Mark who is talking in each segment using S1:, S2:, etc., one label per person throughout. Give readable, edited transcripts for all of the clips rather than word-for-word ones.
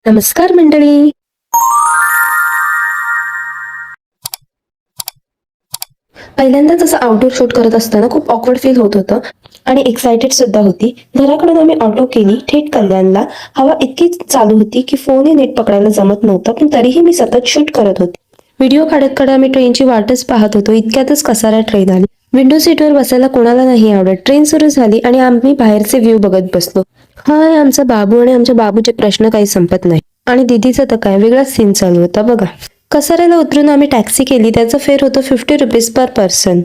S1: नमस्कार मंडळी. पहिल्यांदा जसं आउटडोर शूट करत असताना खूप ऑकवर्ड फील होत होतं आणि एक्साइटेड सुद्धा होती. घराकडून आम्ही ऑटो केली थेट कल्याणला. हवा इतकी चालू होती की फोनही नीट पकडायला जमत नव्हतं, पण तरीही मी सतत शूट करत होते. व्हिडिओ काढत काढत आम्ही ट्रेनची वाटच पाहत होतो. इतक्यातच कसारा ट्रेन आली. विंडो सीटवर बसायला कोणाला नाही आवडत. ट्रेन सुरू झाली आणि आम्ही बाहेरचे व्ह्यू बघत बसलो. हाय आमचा बाबू आणि आमच्या बाबूचे प्रश्न काही संपत नाही. आणि दीदीचा तर काय वेगळाच सीन चालू होता बघा. कसाऱ्याला उतरून आम्ही टॅक्सी केली. त्याचं फेअर होतं 50 रुपीज पर पर्सन.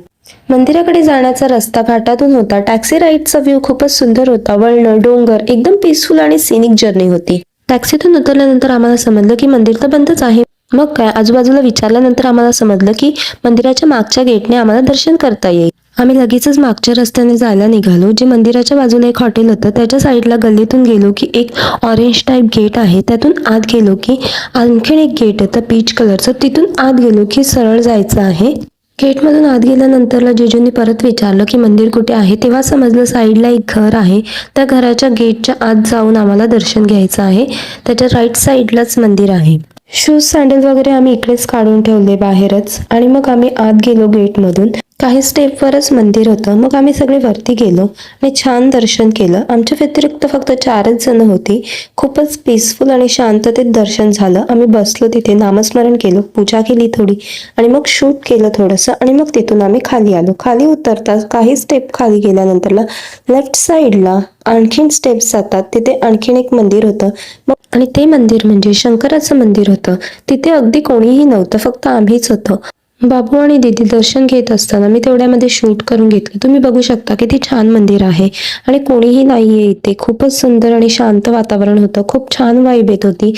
S1: मंदिराकडे जाण्याचा रस्ता घाटातून होता. टॅक्सी राईडचा व्ह्यू खूपच सुंदर होता. वळणं, डोंगर, एकदम पीसफुल आणि सिनिक जर्नी होती. टॅक्सीतून उतरल्यानंतर आम्हाला समजलं की मंदिर तर बंदच आहे. मग काय, आजूबाजूला विचारल्यानंतर आम्हाला समजलं की मंदिराच्या मागच्या गेटने आम्हाला दर्शन करता येईल. आम्ही लगेचच मागच्या रस्त्याने जायला निघालो. जे मंदिराच्या बाजूला एक हॉटेल होतं त्याच्या साईडला गल्लीतून गेलो की एक ऑरेंज टाईप गेट आहे. त्यातून आत गेलो की आणखीन एक गेट होतं पीच कलरचं. तिथून आत गेलो की सरळ जायचं आहे. गेटमधून आत गेल्यानंतरला जिजूंनी परत विचारलं की मंदिर कुठे आहे. तेव्हा समजलं साईडला एक घर आहे. त्या घराच्या गेटच्या आत जाऊन आम्हाला दर्शन घ्यायचं आहे. त्याच्या राईट साईडलाच मंदिर आहे. शूज सँडल वगैरे आम्ही इकडेच काढून ठेवले बाहेरच. आणि मग आम्ही आत गेलो गेटमधून. काही स्टेपवरच मंदिर होतं. मग आम्ही सगळे वरती गेलो आणि छान दर्शन केलं. आमच्या व्यतिरिक्त फक्त 4च जण होती. खूपच पीसफुल आणि शांततेत दर्शन झालं. आम्ही बसलो तिथे, नामस्मरण केलं, पूजा केली थोडी आणि मग शूट केलं थोडंसं. आणि मग तिथून आम्ही खाली आलो. खाली उतरताच काही स्टेप खाली गेल्यानंतरला लेफ्ट साईडला आणखीन स्टेप्स जातात. तिथे आणखीन एक मंदिर होतं. मग आणि ते मंदिर म्हणजे शंकराचं मंदिर होतं. तिथे अगदी कोणीही नव्हतं, फक्त आम्हीच होतो. बाबू आणि दीदी दर्शन घेत असताना मी तेवढ्यामध्ये शूट करून घेतलं. तुम्ही बघू शकता किती छान मंदिर आहे आणि कोणीही नाहीये इथे. खूपच सुंदर आणि शांत वातावरण होतं. खूप छान वाईब येत होती.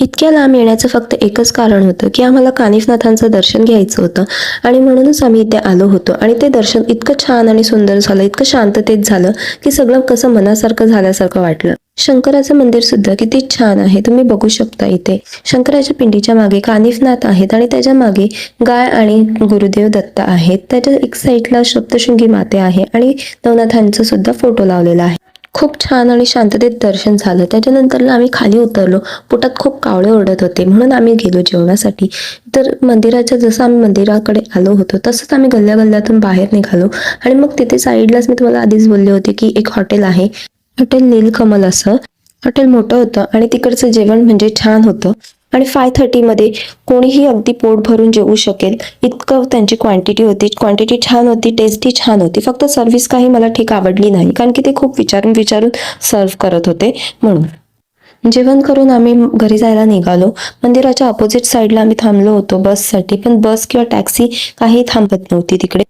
S1: इतक्या लांब येण्याचं फक्त एकच कारण होतं की आम्हाला कानिफनाथांचं दर्शन घ्यायचं होतं आणि म्हणूनच आम्ही इथे आलो होतो. आणि ते दर्शन इतकं छान आणि सुंदर झालं, इतकं शांततेत झालं की सगळं कसं मनासारखं झाल्यासारखं वाटलं. शंकराचं मंदिर सुद्धा किती छान आहे. तुम्ही बघू शकता इथे शंकराच्या पिंडीच्या मागे कानिफनाथ आहेत आणि त्याच्या मागे गाय आणि गुरुदेव दत्त आहेत. त्याच्या एक साईडला सप्तशृंगी माते आहे आणि नवनाथांचा सुद्धा फोटो लावलेला आहे. खूप छान आणि शांततेत दर्शन झालं. त्याच्यानंतर आम्ही खाली उतरलो. पोटात खूप कावळे ओरडत होते म्हणून आम्ही गेलो जेवणासाठी. तर जसं आम्ही मंदिराकडे आलो होतो तसंच आम्ही गल्ल्यातून बाहेर निघालो. आणि मग तिथे साईडलाच मी तुम्हाला आधीच बोलले होते की एक हॉटेल आहे, हॉटेल नीलकमल असं. हॉटेल मोठं होतं आणि तिकडचं जेवण म्हणजे छान होतं. आणि 5:30 मध्ये कोणीही अगदी पोट भरून जेवू शकेल इतकं त्यांची क्वांटिटी होती. क्वांटिटी छान होती, टेस्टी छान होती. फक्त सर्व्हिस काही मला ठीक आवडली नाही, कारण की ते खूप विचारून सर्व्ह करत होते म्हणून. जेवण करून आम्ही घरी जायला निघालो. मंदिराच्या अपोजिट साईडला आम्ही थांबलो होतो बससाठी, पण बस किंवा टॅक्सी काही थांबत नव्हती तिकडे.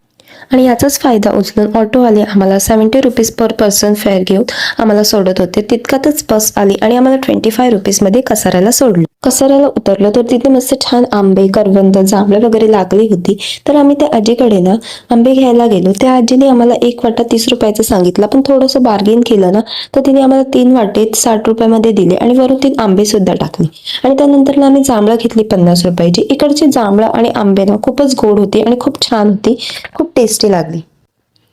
S1: आणि याचाच फायदा उचलून ऑटोवाले आम्हाला 70 रुपीज पर पर्सन फेअर घेऊन आम्हाला सोडत होते. तितक्यातच बस आली आणि आम्हाला 25 रुपीज मध्ये कसाऱ्याला सोडलं. कसाऱ्याला उतरलो तर तिथे मस्त छान आंबे, करवंद, जांभळं वगैरे लागली होती. तर आम्ही त्या आजीकडे ना आंबे घ्यायला गेलो. त्या आजीने आम्हाला एक वाटा 30 रुपयाचा सांगितला, पण थोडंसं बार्गेन केलं ना तर तिने आम्हाला 3 वाटे 60 रुपयामध्ये दिले आणि वरून 3 आंबे सुद्धा टाकले. आणि त्यानंतर आम्ही जांभळं घेतली 50 रुपयाची. इकडची जांभळं आणि आंबे ना खूपच गोड होती आणि खूप छान होती, खूप टेस्टी लागली.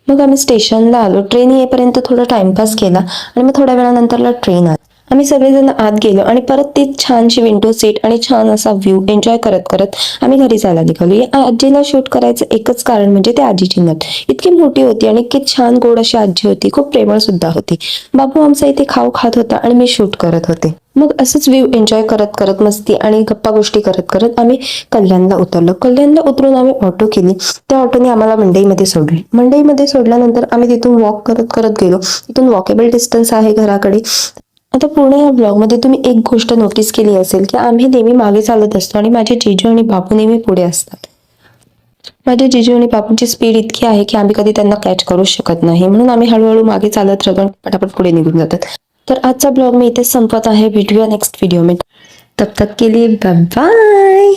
S1: मग आम्ही स्टेशनला आलो. ट्रेन येईपर्यंत थोडा टाइमपास केला आणि मग थोड्या वेळानंतरला ट्रेन आली. आम्ही सगळेजण आत गेलो आणि परत ती छानशी विंडो सीट आणि छान असा व्ह्यू एन्जॉय करत करत आम्ही घरी जायला निघालो. या आजीला शूट करायचं एकच कारण म्हणजे ते आजीची नथ इतकी मोठी होती आणि इतकी छान गोड अशी आजी होती. खूप प्रेमळ सुद्धा होती. बाबू आमचा इथे खाऊ खात होता आणि मी शूट करत होते. मग असंच व्ह्यू एन्जॉय करत करत मस्ती आणि गप्पा गोष्टी करत करत आम्ही कल्याणला उतरलो. कल्याणला उतरून आम्ही ऑटो केली. त्या ऑटोने आम्हाला मंडईमध्ये सोडले. मंडईमध्ये सोडल्यानंतर आम्ही तिथून वॉक करत करत गेलो. तिथून वॉकेबल डिस्टन्स आहे घराकडे. आता पूर्ण या ब्लॉगमध्ये तुम्ही एक गोष्ट नोटीस केली असेल की आम्ही नेहमी मागे चालत असतो आणि माझे जिजू आणि बापू नेहमी पुढे असतात. माझे जिजू आणि बापूंची स्पीड इतकी आहे की आम्ही कधी त्यांना कॅच करू शकत नाही, म्हणून आम्ही हळूहळू मागे चालत राहतो, पटापट पुढे निघून जातात. तर आजचा ब्लॉग मी इथेच संपत आहे. भेटूया नेक्स्ट व्हिडिओ में. तब तक के लिए बाय बाय.